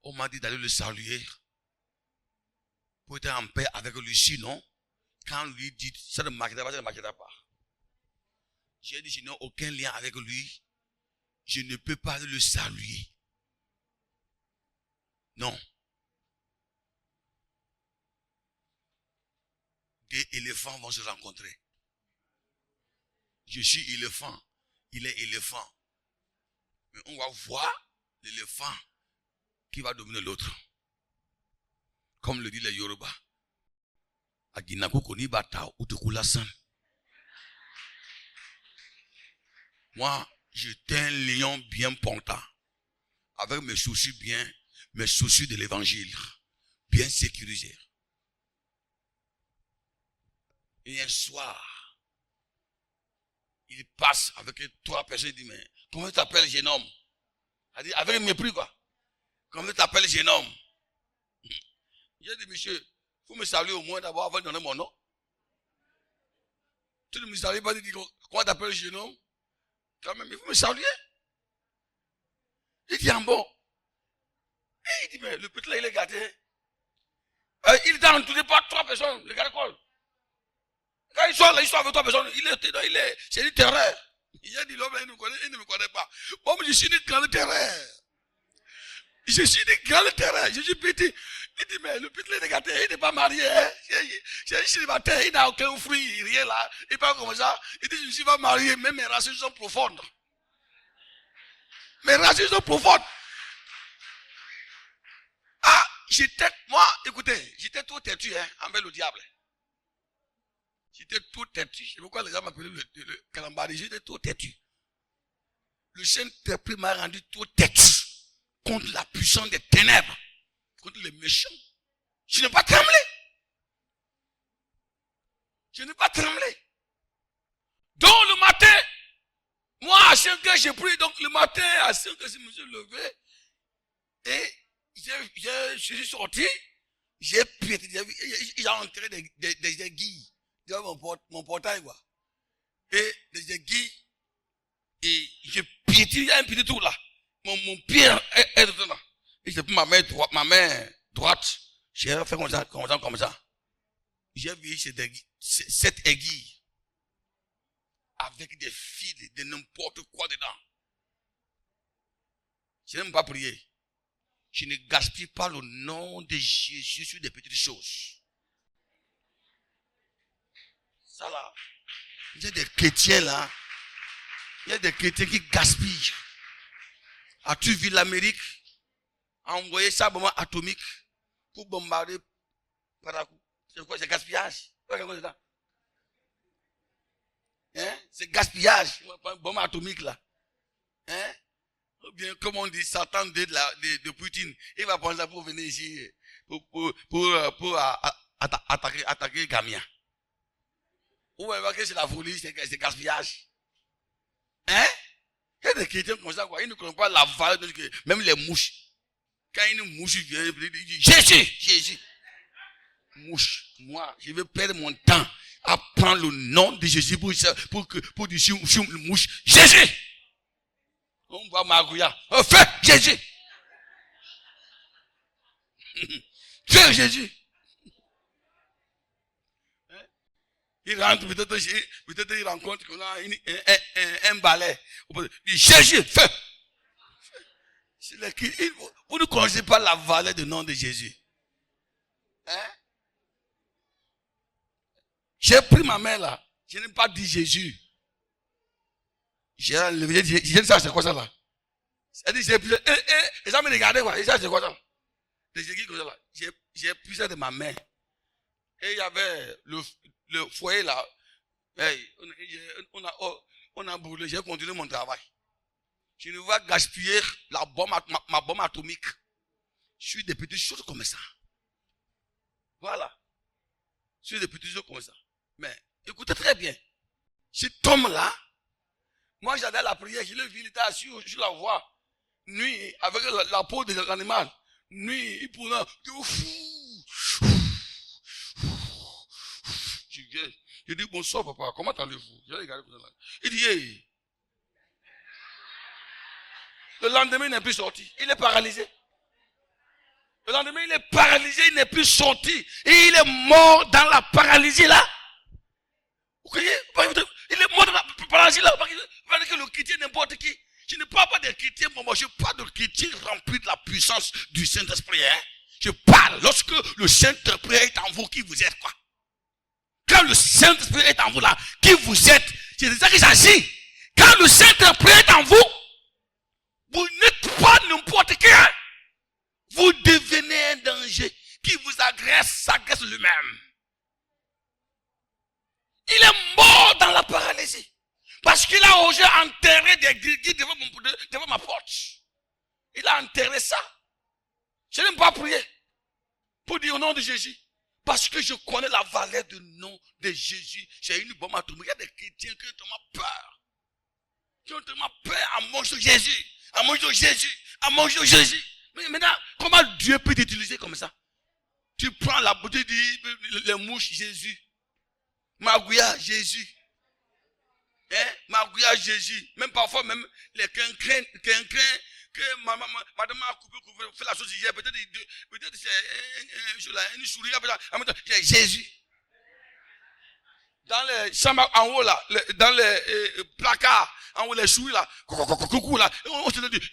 on m'a dit d'aller le saluer. Pour être en paix avec lui, sinon, quand on lui dit, ça ne marchera pas, ça ne marchera pas. J'ai dit, je n'ai aucun lien avec lui. Je ne peux pas le saluer. Non. Des éléphants vont se rencontrer. Je suis éléphant. Il est éléphant. Mais on va voir l'éléphant qui va dominer l'autre. Comme le dit les Yoruba. Moi, j'étais un lion bien pontant. Avec mes chaussures mes chaussures de l'évangile. Bien sécurisées. Et un soir, il passe avec 3 personnes. Il dit, mais comment tu t'appelles, jeune homme? Il dit, avec mépris, quoi. Comment tu t'appelles, jeune homme? J'ai dit, monsieur, vous me saluez au moins d'abord avant de donner mon nom. Tu ne me salues pas, tu dis, comment t'appelles, jeune homme? Quand même, il faut me saluer. Il dit, en bon. Et il dit, mais le petit là, il est gâté. Il est entouré par 3 personnes, le gars de colle. Quand ils sont là, ils sont avec 3 personnes, c'est une terreur. Il a dit, l'homme, il ne me connaît pas. Moi, je suis une grande terreur. Je suis une grande terreur. Je suis petit. Il dit, mais le petit, il est gâté, il n'est pas marié. Hein? C'est un célibataire, il n'a aucun fruit, rien là. Il parle comme ça. Il dit, je ne suis pas marié, mais mes racines sont profondes. Mes racines sont profondes. Ah, écoutez, j'étais trop têtu, hein, envers le diable. J'étais trop têtu. C'est pourquoi les gens m'appelaient le calambari. J'étais trop têtu. Le Saint-Esprit m'a rendu trop têtu contre la puissance des ténèbres, contre les méchants. Je n'ai pas tremblé. Je n'ai pas tremblé. Donc le matin, moi à 5 heures j'ai pris, donc le matin à 5 heures je me suis levé et je suis sorti, j'ai piétiné, j'ai entré des aiguilles devant mon portail, quoi. Et des aiguilles, et j'ai piétiné, il y a un petit trou là. Mon pied est dedans. Et j'ai pris ma main droite, j'ai fait comme ça. J'ai vu cette aiguille avec des fils de n'importe quoi dedans. Je n'ai même pas prié. Je ne gaspille pas le nom de Jésus sur des petites choses. Ça là, il y a des chrétiens là, il y a des chrétiens qui gaspillent. As-tu vu l'Amérique envoyer ça bombe atomique pour bombarder Parakou? C'est quoi? C'est gaspillage. Hein? C'est gaspillage. Bombe atomique là. Hein? Ou bien, comme on dit, Satan de Poutine. Il va prendre ça pour venir ici, pour attaquer Gamia. Ou voyez que c'est la folie, c'est gaspillage. Hein? Il y a des chrétiens comme ça, quoi. Ils ne connaissent pas la valeur de Dieu. Même les mouches. Quand une mouche vient, il dit Jésus. Mouche. Moi, je vais perdre mon temps à prendre le nom de Jésus pour dire sur une mouche. Jésus! On va Magouya. Fais Jésus! Fais Jésus! Il rentre, peut-être il rencontre qu'on a un balai. Jésus, fais! Vous ne connaissez pas la valeur du nom de Jésus. Hein? J'ai pris ma main là. Je n'ai pas dit Jésus. J'ai dit ça, c'est quoi ça là? Elle dit, les gens me regardaient quoi. Et ça, c'est quoi ça? J'ai pris ça de ma main. Et il y avait le foyer là. Hey, on a brûlé, j'ai continué mon travail. Je ne vais gaspiller ma bombe atomique. Je suis des petites choses comme ça. Voilà. Je suis des petites choses comme ça. Mais écoutez très bien. Cet homme-là, moi j'adore la prière, je l'ai vu, il était assis sur la voie. Nuit, avec la peau de l'animal. Nuit, il pourrait. Je dis bonsoir papa, comment allez-vous? Je regarde comme ça. Il dit hey. Le lendemain, il n'est plus sorti. Il est paralysé. Le lendemain, il est paralysé, il n'est plus sorti. Et il est mort dans la paralysie là. Vous voyez? Il est mort dans la paralysie là. Parce que le chrétien n'importe qui. Je ne parle pas des chrétiens, moi je parle de chrétiens remplis de la puissance du Saint-Esprit. Hein? Je parle lorsque le Saint-Esprit est en vous, qui vous êtes quoi? Quand le Saint-Esprit est en vous là, qui vous êtes? C'est de ça qu'il s'agit. Quand le Saint-Esprit est en vous, vous n'êtes pas n'importe qui. Hein? Vous devenez un danger qui vous s'agresse lui-même. Il est mort dans la paralysie. Parce qu'il a osé enterrer des guillemets devant ma porte. Il a enterré ça. Je n'aime pas prier pour dire au nom de Jésus. Parce que je connais la valeur du nom de Jésus. J'ai une bombe atomique. Il y a des chrétiens qui ont tellement peur. Qui ont tellement peur à manger Jésus. À manger Jésus. À manger Jésus. Mais maintenant, comment Dieu peut t'utiliser comme ça? Tu prends la beauté les mouches, Jésus. Magouya, Jésus. Hein? Magouya, Jésus. Même parfois, même les quinquins, que madame a coupé, fait la chose hier, peut-être c'est une souris, c'est Jésus. Dans les chambres en haut là, dans les placards, en haut les souris là, coucou là, on se dit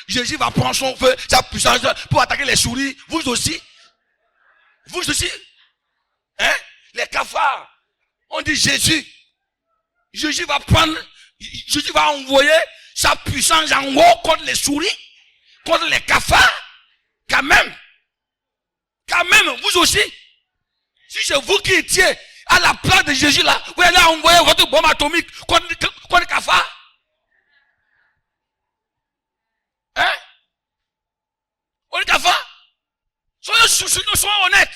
Jésus va prendre son feu, sa puissance pour attaquer les souris. Vous aussi, hein? Les cafards, on dit Jésus va prendre, Jésus va envoyer sa puissance en haut contre les souris, contre les cafards. Quand même, vous aussi. Si c'est vous qui étiez à la place de Jésus là, vous allez envoyer votre bombe atomique contre les cafards. Hein? Contre les cafards. Soyons honnêtes.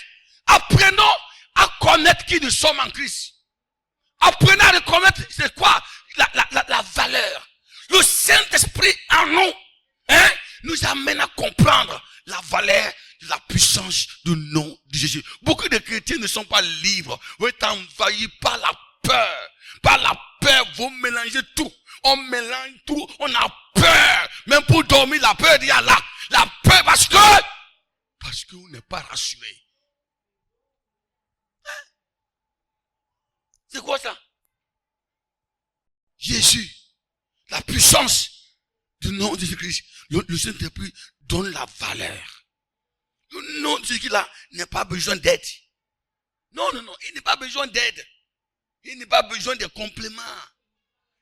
Apprenons à connaître qui nous sommes en Christ. Apprenez à reconnaître c'est quoi la valeur. Le Saint-Esprit en nous, hein, nous amène à comprendre la valeur de la puissance du nom de Jésus. Beaucoup de chrétiens ne sont pas libres. Vous êtes envahis par la peur. Par la peur, vous mélangez tout. On mélange tout, on a peur. Même pour dormir, la peur il y a là. La peur parce qu'on n'est pas rassuré. C'est quoi ça? Jésus, la puissance du nom de Jésus-Christ, le Saint-Esprit donne la valeur. Le nom de Jésus là n'a pas besoin d'aide. Non, il n'a pas besoin d'aide. Il n'a pas besoin de compléments.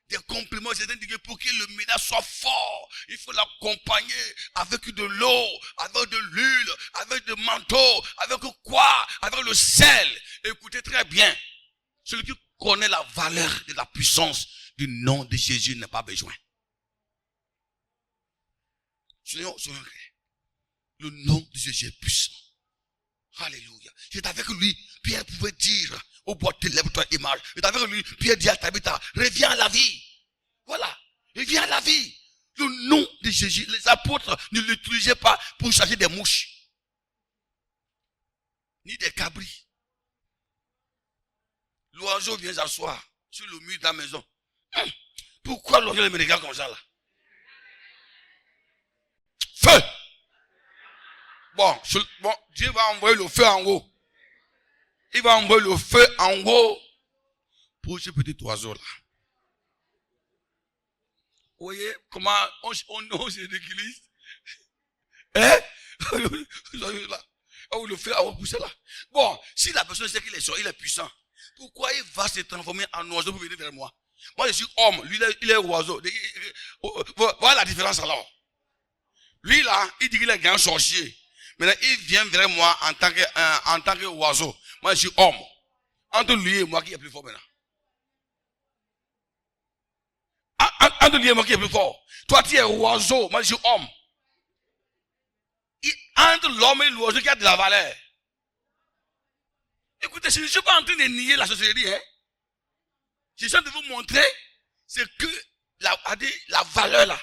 Des compléments, c'est-à-dire pour que le ménage soit fort, il faut l'accompagner avec de l'eau, avec de l'huile, avec de manteau, avec quoi? Avec le sel. Écoutez très bien. Celui qui connaît la valeur de la puissance du nom de Jésus n'a pas besoin. Soyons clairs. Le nom de Jésus est puissant. Alléluia. C'est avec lui, Pierre pouvait dire au bois, lève-toi et marche. C'est avec lui, Pierre dit à Tabitha, reviens à la vie. Voilà, reviens à la vie. Le nom de Jésus, les apôtres ne l'utilisaient pas pour chasser des mouches, ni des cabris. L'oiseau vient s'asseoir sur le mur de la maison. Pourquoi l'oiseau me regarde comme ça là? Feu! Bon, Dieu va envoyer le feu en haut. Il va envoyer le feu en haut pour ce petit oiseau là. Vous voyez comment on se ridiculise? Hein? Le feu a poussé là. Bon, si la personne sait qu'il est il est puissant, pourquoi il va se transformer en oiseau pour venir vers moi? Moi je suis homme, lui il est oiseau. Voilà la différence alors. Lui là, il dit qu'il est grand sorcier. Maintenant, il vient vers moi en tant qu'oiseau. Moi, je suis homme. Entre lui et moi, qui est plus fort maintenant? Entre lui et moi, qui est plus fort? Toi, tu es oiseau. Moi, je suis homme. Entre l'homme et l'oiseau, qui a de la valeur. Écoutez, je ne suis pas en train de nier la société. Hein? Je suis en train de vous montrer ce que la valeur là,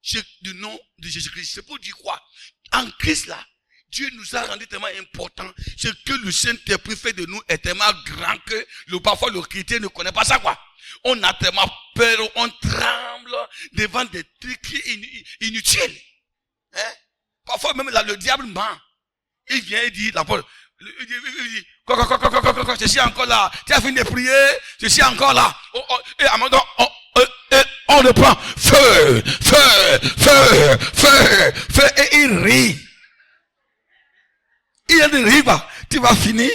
c'est du nom de Jésus-Christ. C'est pour dire quoi? En Christ là, Dieu nous a rendu tellement important. Ce que le Saint-Esprit fait de nous est tellement grand que parfois le chrétien ne connaît pas ça quoi. On a tellement peur, on tremble devant des trucs inutiles. Hein? Parfois même là, le diable ment. Il vient et dit, il dit, je suis encore là. Tu as fini de prier, je suis encore là. Et à un moment on le prend. Feu, feu, feu, feu, feu. Et il rit. Il a dit, riva, tu vas finir.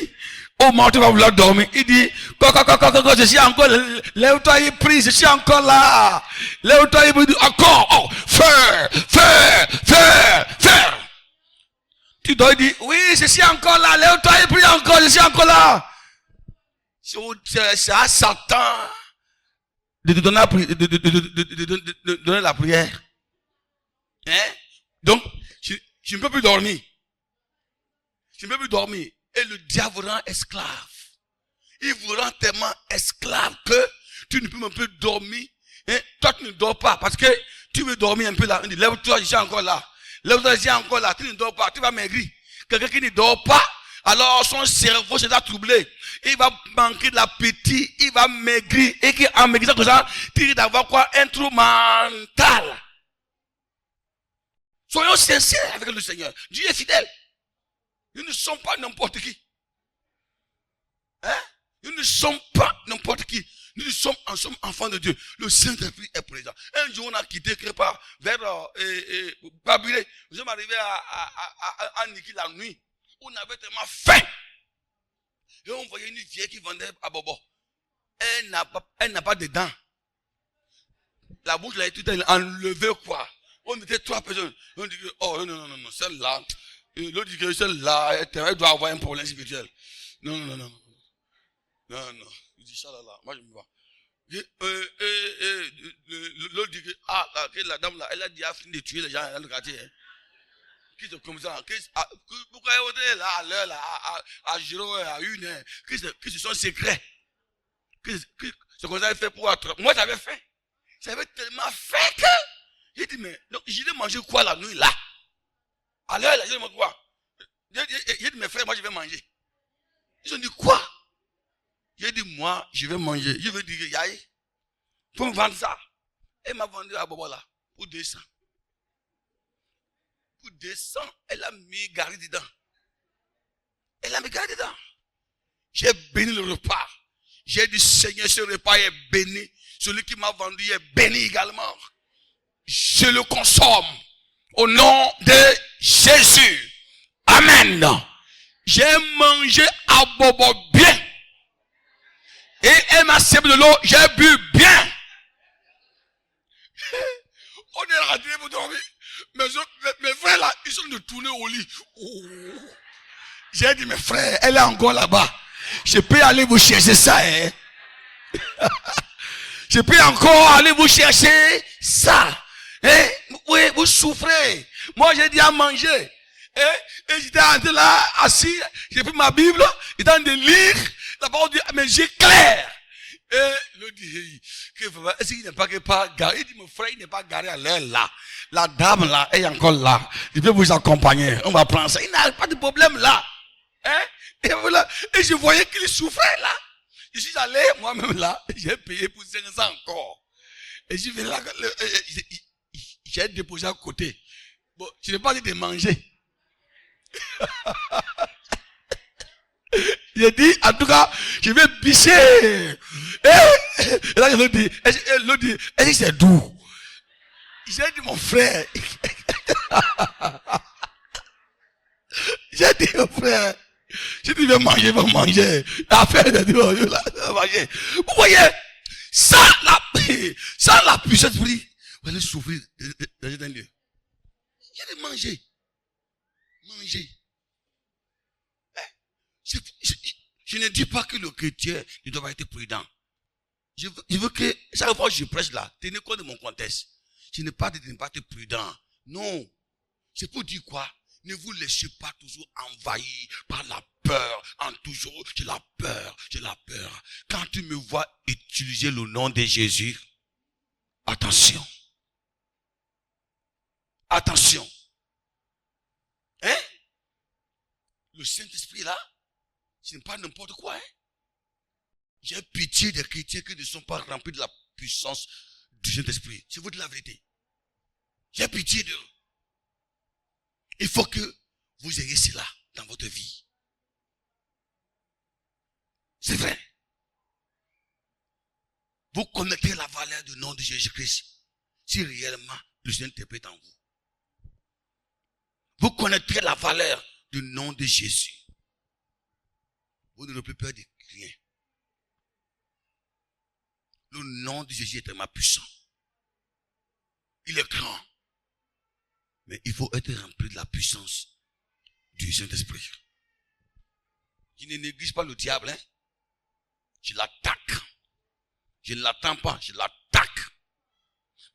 Au moment où tu vas vouloir dormir, il dit, je suis encore là. Lève-toi et prie, je suis encore là. Lève-toi et prie, encore. Oh, feu, feu, feu, feu. Tu dois dire, oui, je suis encore là. Lève-toi et prie encore, je suis encore là. C'est à Satan de te donner donner la prière. Hein? Donc, je ne peux plus dormir. Je ne peux plus dormir. Et le diable vous rend esclave. Il vous rend tellement esclave que tu ne peux même plus dormir. Hein? Toi, tu ne dors pas parce que tu veux dormir un peu là. On dit, lève-toi, je suis encore là. Lève-toi, je suis encore là. Tu ne dors pas, tu vas maigrir. Quelqu'un qui ne dort pas, alors son cerveau sera troublé. Il va manquer de l'appétit, il va maigrir. Et qu'en maigrissant comme ça, tu risques d'avoir quoi? Un trou mental. Soyons sincères avec le Seigneur. Dieu est fidèle. Nous ne sommes pas n'importe qui. Hein? Nous ne sommes pas n'importe qui. Nous sommes enfants de Dieu. Le Saint-Esprit est présent. Un jour, on a quitté quelque part vers Babylone. Nous sommes arrivés à Niki la nuit. On avait tellement faim. Et on voyait une vieille qui vendait à Bobo. Elle n'a pas de dents. La bouche là est tout enlevée quoi. On était 3 personnes. On dit que, oh non, celle-là. L'autre dit que celle-là, elle doit avoir un problème spirituel. Non. Il dit ça là. Moi je me vois. L'autre dit que, la dame là, elle a dit à fini de tuer les gens dans le quartier. Hein. Qui sont comme ça. Pourquoi elle est là à l'heure, là, à 0 à 1 heure. Que ce sont secrets. C'est comme ça elle fait pour être. Moi j'avais faim. J'avais tellement faim que. J'ai dit, mais donc, j'ai dit manger quoi la nuit là? À l'heure, là, j'ai dit, quoi? J'ai dit, mes frères, moi, je vais manger. Ils ont dit, quoi? J'ai dit, moi, je vais manger. Je veux dire, Yaï, pour me vendre ça. Elle m'a vendu à Bobo là, pour 200. Pour 200, elle a mis Gary dedans. J'ai béni le repas. J'ai dit, Seigneur, ce repas est béni. Celui qui m'a vendu est béni également. Je le consomme. Au nom de Jésus. Amen. J'ai mangé à Bobo bien. Et elle m'a servi de l'eau, j'ai bu bien. On est rentré pour dormir. Mes frères là, ils sont de tourner au lit. Oh. J'ai dit, mes frères, elle est encore là-bas. Je peux aller vous chercher ça. Hein? Je peux encore aller vous chercher ça. Hein? Oui, vous souffrez. Moi, j'ai dit à manger. Et j'étais en train là, assis, j'ai pris ma Bible, j'étais en train de lire la parole de Dieu, mais j'éclaire. Et il dit, est-ce qu'il n'est pas garé? Il dit, mon frère, il n'est pas garé à l'air là. La dame là est encore là. Je peux vous accompagner. On va prendre ça. Il n'a pas de problème là. Hein? Et voilà. Et je voyais qu'il souffrait là. Je suis allé moi-même là. J'ai payé pour 500 encore. Et je vais là. J'ai déposé à côté. Bon, je n'ai pas dit de manger. J'ai dit, en tout cas, je vais bicher. Et là, l'autre dit, est-ce que c'est doux? J'ai dit, mon frère. J'ai dit, mon frère. J'ai dit, va manger. Affaire de Dieu, là, va manger. Vous voyez, sans la puissance de l'esprit, vous allez souffrir dans un lieu. J'ai dit, manger. Je ne dis pas que le chrétien ne doit pas être prudent. Je veux que, chaque fois que je prêche là, tenez compte de mon contexte. Je ne parle pas de ne pas être prudent. Non. C'est pour dire quoi? Ne vous laissez pas toujours envahir par la peur. En toujours, j'ai la peur. Quand tu me vois utiliser le nom de Jésus, attention. Attention. Hein? Le Saint-Esprit là, ce n'est pas n'importe quoi. Hein? J'ai pitié des chrétiens qui ne sont pas remplis de la puissance du Saint-Esprit. Je vous dis la vérité. J'ai pitié d'eux. Il faut que vous ayez cela dans votre vie. C'est vrai. Vous connaîtrez la valeur du nom de Jésus-Christ si réellement le Seigneur interprète en vous. Vous connaîtrez la valeur du nom de Jésus. Vous n'aurez plus peur de rien. Le nom de Jésus est tellement puissant. Il est grand. Mais il faut être rempli de la puissance du Saint-Esprit. Je ne néglige pas le diable. Hein? Je l'attaque. Je ne l'attends pas, je l'attaque.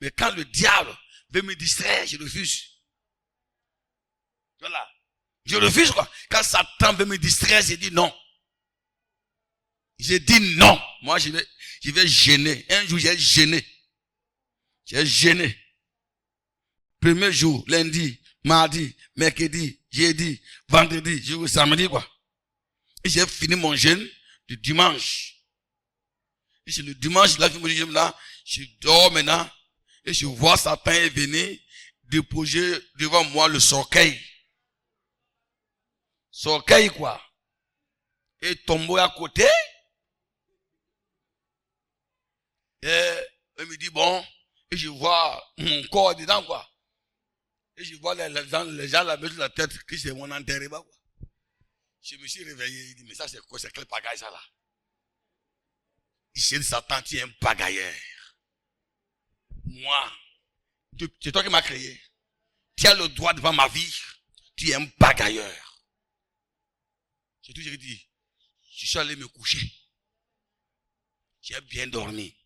Mais quand le diable veut me distraire, je refuse. Voilà. Je refuse quoi. Quand Satan veut me distraire, je dis non. J'ai dit non. Moi, je vais gêner. Un jour, j'ai gêné. J'ai gêné. Premier jour, lundi, mardi, mercredi, jeudi, vendredi, jusqu'au samedi, quoi. Et j'ai fini mon jeûne le dimanche. Et c'est le dimanche, là, je dors maintenant. Et je vois Satan venir déposer devant moi le sorqueil. Sorqueil, quoi. Et tomber à côté. Et il me dit, bon, et je vois mon corps dedans, quoi. Et je vois les gens la mettre la tête, que c'est mon enterrement, quoi. Je me suis réveillé, il dit, mais ça c'est quoi, c'est quel pagaille ça là? J'ai dit, Satan, tu es un pagailleur. Moi, c'est toi qui m'as créé. Tu as le droit devant ma vie. Tu es un pagailleur. J'ai toujours dit, je suis allé me coucher. J'ai bien dormi.